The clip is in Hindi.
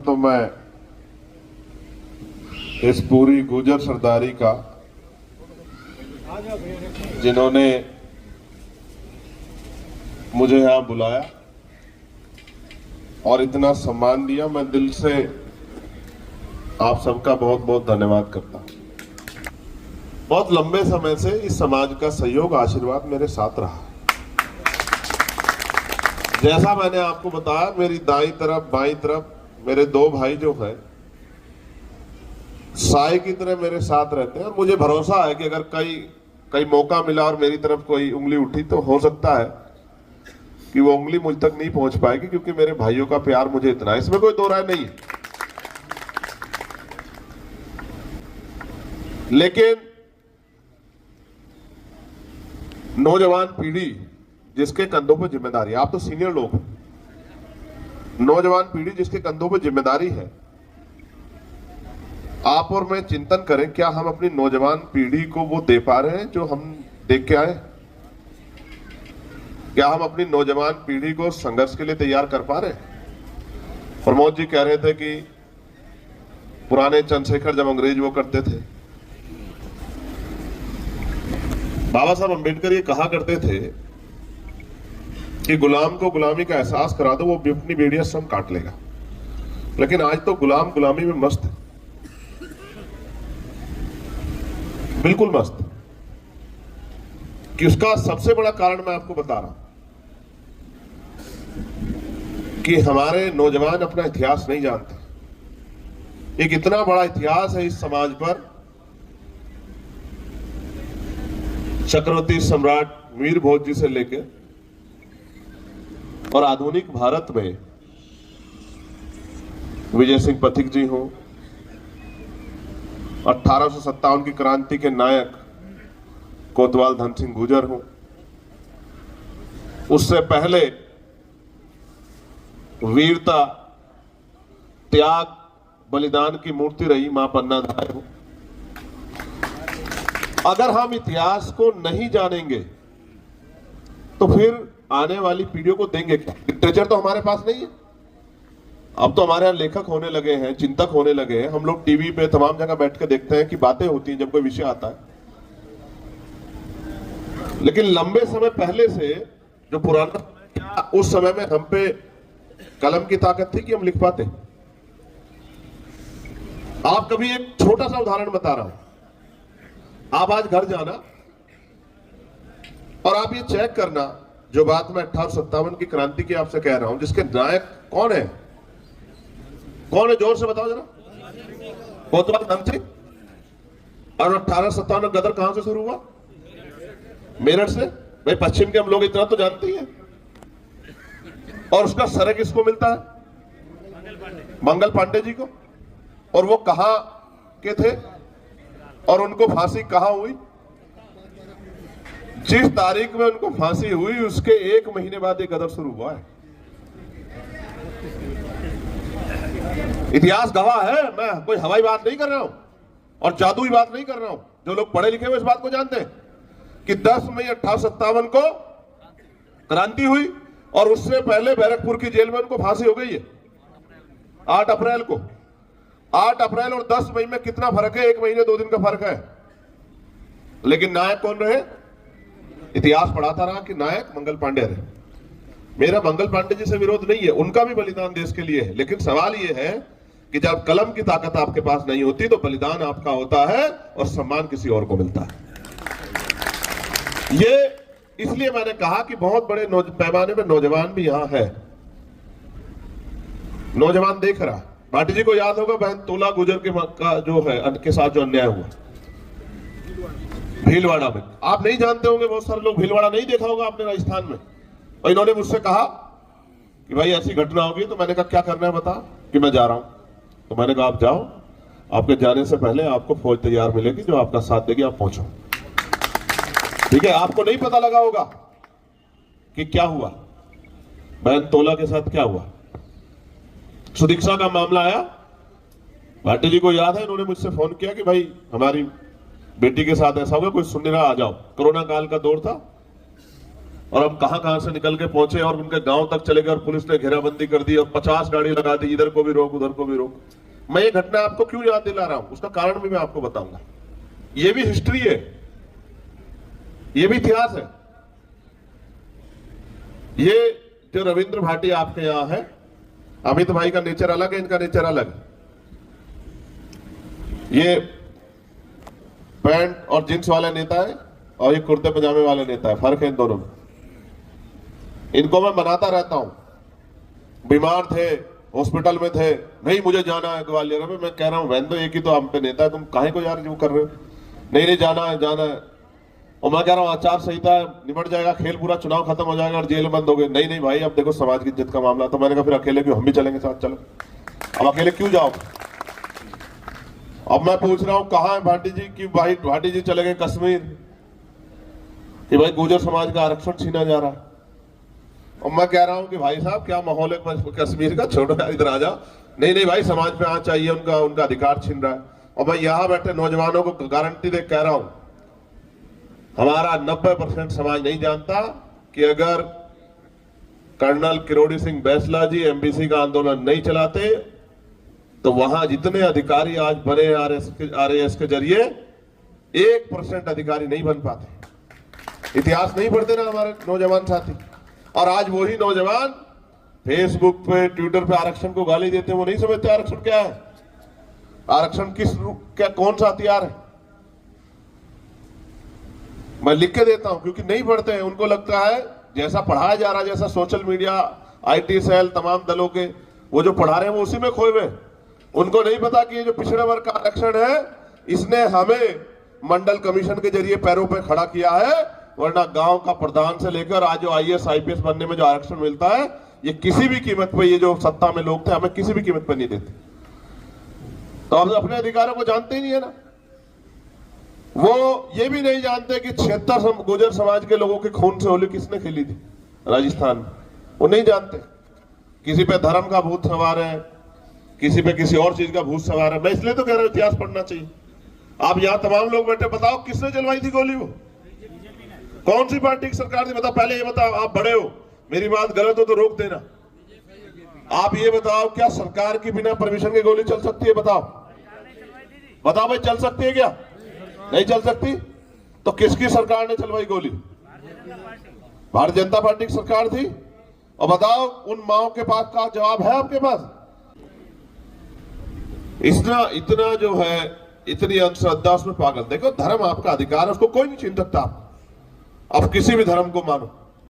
तो मैं इस पूरी गुर्जर सरदारी का, जिन्होंने मुझे यहां बुलाया और इतना सम्मान दिया, मैं दिल से आप सबका बहुत बहुत धन्यवाद करता हूं। बहुत लंबे समय से इस समाज का सहयोग, आशीर्वाद मेरे साथ रहा है। जैसा मैंने आपको बताया, मेरी दाईं तरफ बाईं तरफ मेरे दो भाई जो है साए की तरह मेरे साथ रहते हैं और मुझे भरोसा है कि अगर कई मौका मिला और मेरी तरफ कोई उंगली उठी तो हो सकता है कि वो उंगली मुझ तक नहीं पहुंच पाएगी, क्योंकि मेरे भाइयों का प्यार मुझे इतना है, इसमें कोई दो राय नहीं है। लेकिन नौजवान पीढ़ी जिसके कंधों पर जिम्मेदारी, आप तो सीनियर लोग हैं, नौजवान पीढ़ी जिसके कंधों पर जिम्मेदारी है, आप और मैं चिंतन करें, क्या हम अपनी नौजवान पीढ़ी को वो दे पा रहे हैं जो हम देख के आए? क्या हम अपनी नौजवान पीढ़ी को संघर्ष के लिए तैयार कर पा रहे हैं? प्रमोद जी कह रहे थे कि पुराने चंद्रशेखर जब अंग्रेज वो करते थे, बाबा साहब अंबेडकर ये कहा करते थे कि गुलाम को गुलामी का एहसास करा दो, वो अपनी बेड़ियां स्वयं काट लेगा। लेकिन आज तो गुलाम गुलामी में मस्त है, बिल्कुल मस्त। कि उसका सबसे बड़ा कारण मैं आपको बता रहा हूं कि हमारे नौजवान अपना इतिहास नहीं जानते। एक इतना बड़ा इतिहास है इस समाज पर। चक्रवर्ती सम्राट वीर भोज जी से लेकर और आधुनिक भारत में विजय सिंह पथिक जी हो, 1857 की क्रांति के नायक कोतवाल धन सिंह गुर्जर हो, उससे पहले वीरता, त्याग, बलिदान की मूर्ति रही मां पन्ना धाय हो। अगर हम इतिहास को नहीं जानेंगे तो फिर आने वाली पीढ़ियों को देंगे क्या? लिटरेचर तो हमारे पास नहीं है। अब तो हमारे यहाँ लेखक होने लगे हैं, चिंतक होने लगे हैं। हम लोग टीवी पे तमाम जगह बैठ के देखते हैं कि बातें होती हैं जब कोई विषय आता है। लेकिन लंबे समय पहले से जो पुराना, उस समय में हम पे कलम की ताकत थी कि हम लिख पाते। आप कभी एक छोटा सा उदाहरण बता रहा हूं, आप आज घर जाना और आप ये चेक करना, जो बात मैं 1857 की क्रांति की आपसे कह रहा हूं, जिसके नायक कौन है? कौन है? जोर से बताओ जरा। कोतवाल धन सिंह। और 1857 में गदर कहां से शुरू हुआ? मेरठ से। भाई पश्चिम के हम लोग इतना तो जानते ही हैं। और उसका श्रेय किसको मिलता है? मंगल पांडे जी को। और वो कहां के थे और उनको फांसी कहां हुई? जिस तारीख में उनको फांसी हुई उसके 1 महीने बाद एक गदर शुरू हुआ है। इतिहास गवाह है। मैं कोई हवाई बात नहीं कर रहा हूं और जादुई बात नहीं कर रहा हूं। जो लोग पढ़े लिखे हुए इस बात को जानते हैं कि 10 मई 1857 को क्रांति हुई और उससे पहले बैरकपुर की जेल में उनको फांसी हो गई है 8 अप्रैल को। 8 अप्रैल और 10 मई में कितना फर्क है? 1 महीने 2 दिन का फर्क है। लेकिन नायक कौन रहे? इतिहास पढ़ाता रहा कि नायक मंगल पांडे रहे। मेरा मंगल पांडे जी से विरोध नहीं है, उनका भी बलिदान देश के लिए है। लेकिन सवाल यह है कि जब कलम की ताकत आपके पास नहीं होती तो बलिदान आपका होता है और सम्मान किसी और को मिलता है। ये इसलिए मैंने कहा कि बहुत बड़े पैमाने पर नौजवान भी यहां है। नौजवान देख रहा। भाटी जी को याद होगा बहन तोला गुर्जर का जो है के साथ जो अन्याय हुआ भीलवाड़ा में। आप नहीं जानते होंगे, बहुत सारे लोग भीलवाड़ा नहीं देखा होगा आपने राजस्थान में। और इन्होंने मुझसे कहा कि भाई ऐसी घटना होगी। तो मैंने कहा क्या करना है बता? कि मैं जा रहा हूं। तो मैंने कहा आप जाओ, आपके जाने से पहले आपको फौज तैयार मिलेगी जो आपका साथ देगी, आप पहुंचो। ठीक है? आपको नहीं पता लगा होगा कि क्या हुआ, बहन तोला के साथ क्या हुआ। सुदीक्षा का मामला आया, भाटी जी को याद है, इन्होंने मुझसे फोन किया कि भाई हमारी बेटी के साथ ऐसा होगा, कोई सुन नहीं रहा, आ जाओ। कोरोना काल का दौर था। और हम कहां से निकल के पहुंचे और उनके गांव तक चले गए और पुलिस ने घेराबंदी कर दी और 50 गाड़ी लगा दी, इधर को भी रोक उधर को भी रोक। मैं ये घटना आपको क्यों याद दिला रहा हूं, उसका कारण भी मैं आपको बताऊंगा। ये भी हिस्ट्री है, ये भी इतिहास है। ये जो रविंद्र भाटी आपके यहां है, अमित भाई का नेचर अलग है, इनका नेचर अलग है। ये पैंट और जींस वाला नेता है और ये कुर्ते पजामे वाले नेता है, फर्क है इन दोनों में। इनको मैं मनाता रहता हूं, बीमार थे, हॉस्पिटल में थे, नहीं मुझे जाना है ग्वालियर में। मैं कह रहा हूं वैन तो एक ही तो हम पे नेता है, तुम काहे को यार जो कर रहे हो, नहीं जाना है जाना है। और मैं कह रहा हूं आचार संहिता निपट जाएगा, खेल पूरा, चुनाव खत्म हो जाएगा और जेल बंद हो गए। नहीं भाई, अब देखो समाज की इज्जत का मामला। तो मैंने कहा फिर अकेले क्यों, हम भी चलेंगे साथ, चलो। अब अकेले क्यों जाओ। अब मैं पूछ रहा हूं कहां है भाटी जी, कि भाई भाटी जी चले गए कश्मीर, कि भाई गुर्जर समाज का आरक्षण छीना जा रहा है। और मैं कह रहा हूं कि भाई साहब क्या माहौल है कश्मीर का, छोड़ो इधर आ जाओ। नहीं भाई, समाज पे आना चाहिए, उनका अधिकार छीन रहा है। और मैं यहां बैठे नौजवानों को गारंटी दे कह रहा हूं, हमारा 90% समाज नहीं जानता कि अगर कर्नल किरोड़ी सिंह बैसला जी एमबीसी का आंदोलन नहीं चलाते तो वहां जितने अधिकारी आज बने आरएएस के जरिए 1% अधिकारी नहीं बन पाते। इतिहास नहीं पढ़ते ना हमारे नौजवान साथी। और आज वही नौजवान फेसबुक पे, ट्विटर पे आरक्षण को गाली देते हैं। वो नहीं समझते आरक्षण क्या है, आरक्षण क्या कौन सा हथियार है। मैं लिख के देता हूं क्योंकि नहीं पढ़ते हैं। उनको लगता है जैसा पढ़ाया जा रहा है, जैसा सोशल मीडिया, आईटी सेल, तमाम दलों के वो जो पढ़ा रहे हैं वो उसी में खोए हुए। उनको नहीं पता कि ये जो पिछड़े वर्ग का आरक्षण है, इसने हमें मंडल कमीशन के जरिए पैरों पे खड़ा किया है। वरना गांव का प्रधान से लेकर आज जो आईएएस आईपीएस बनने में जो आरक्षण मिलता है, ये किसी भी कीमत पे, ये जो सत्ता में लोग थे हमें किसी भी कीमत पे नहीं देते। तो हम अपने अधिकारों को जानते ही नहीं है ना। वो ये भी नहीं जानते कि 76 गुर्जर समाज के लोगों के खून से होली किसने खेली थी राजस्थान में, वो नहीं जानते। किसी पे धर्म का भूत सवार है, किसी पे किसी और चीज का भूत सवार है। मैं इसलिए तो कह रहा हूं इतिहास पढ़ना चाहिए। आप यहां तमाम लोग बैठे, बताओ किसने चलवाई थी गोली, वो कौन सी पार्टी की सरकार थी, बताओ। पहले ये बताओ, आप बड़े हो, मेरी बात गलत हो तो रोक देना। आप ये बताओ क्या सरकार की बिना परमिशन की गोली चल सकती है, बताओ भाई, चल सकती है क्या, नहीं चल सकती। तो किसकी सरकार ने चलवाई गोली, भारतीय जनता पार्टी की सरकार थी। और बताओ उन माओ के पास का जवाब है आपके पास। इतना जो है, इतनी अंधश्रद्धा उसमें पागल। देखो धर्म आपका अधिकार है, उसको कोई नहीं छीन सकता। आप किसी भी धर्म को मानो,